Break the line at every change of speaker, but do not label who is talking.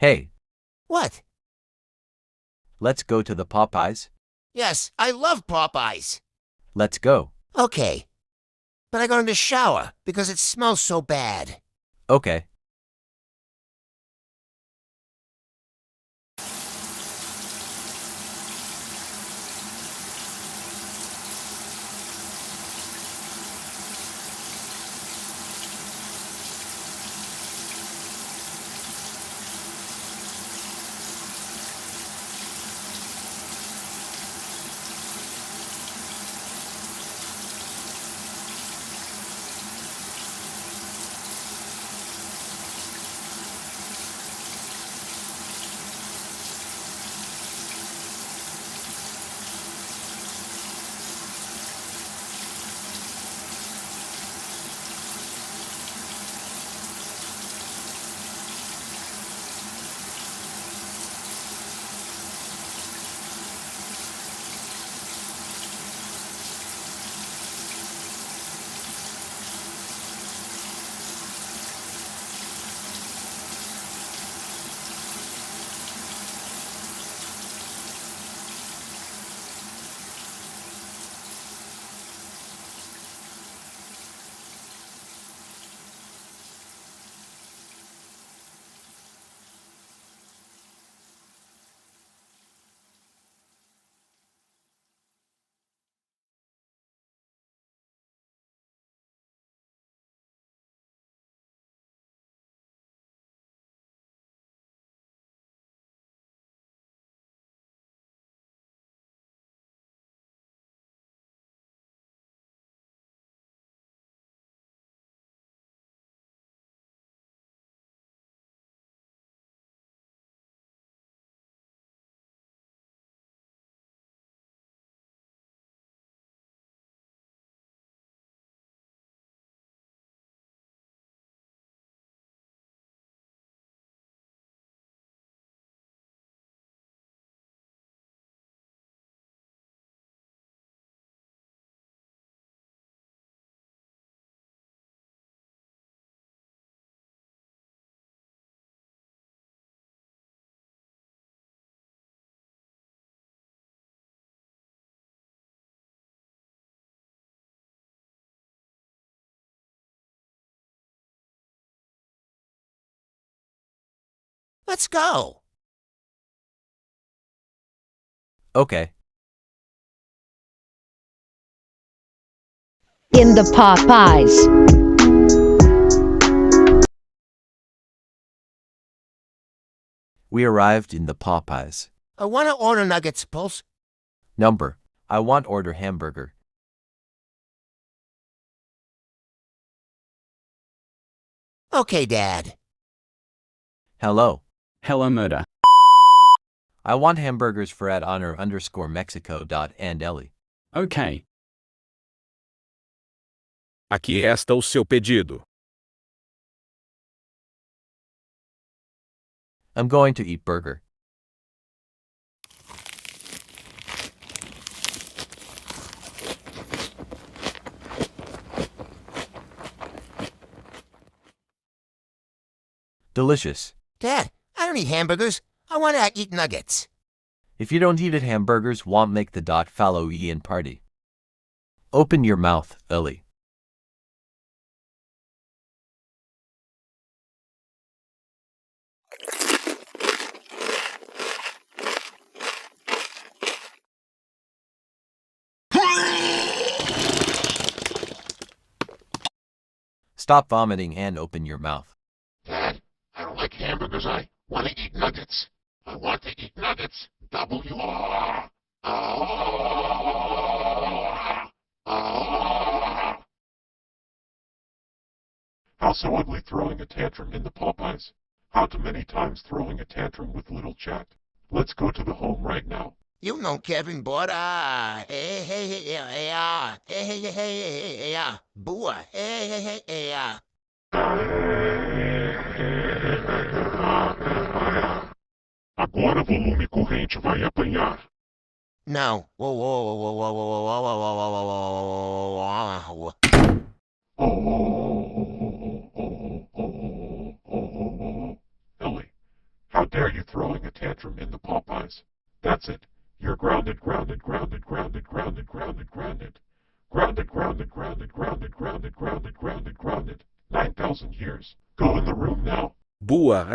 Hey,
What?
let's go to the Popeyes.
Yes, I love Popeyes.
Let's go.
Okay, but I got in the shower because it smells so bad.
Okay.
Let's go.
Okay.
In the Popeyes.
We arrived in the Popeyes.
I want to order nuggets, Pulse.
Number. I want order hamburger.
Okay, Dad.
Hello.
Hello, Murder.
I want hamburgers for @honor_Mexico. And
Okay.
Aqui está o seu pedido.
I'm going to eat burger. Delicious.
Dad, I don't eat hamburgers. I want to eat nuggets.
If you don't eat it, hamburgers won't make the dot follow Ian party. Open your mouth, Elly. Stop vomiting and open your mouth.
Dad, I don't like hamburgers. I want to eat nuggets. I want to eat nuggets. W-R. How so ugly throwing a tantrum in the Popeyes? How too many times throwing a tantrum with little Jack? Let's go to the home right now.
You know Kevin bought hey hey hey yeah hey hey hey hey hey yeah boa hey hey hey hey yeah.
Agora volume corrente vai apanhar.
No. Whoa whoa whoa whoa whoa whoa whoa whoa whoa whoa.
Ellie, how dare you throwing a tantrum in the Popeyes? That's it. You're grounded, grounded, grounded, grounded, grounded, grounded, grounded. Grounded, grounded, grounded, grounded, grounded, grounded, grounded, grounded. 9,000 years. Go in the room now.
Boa.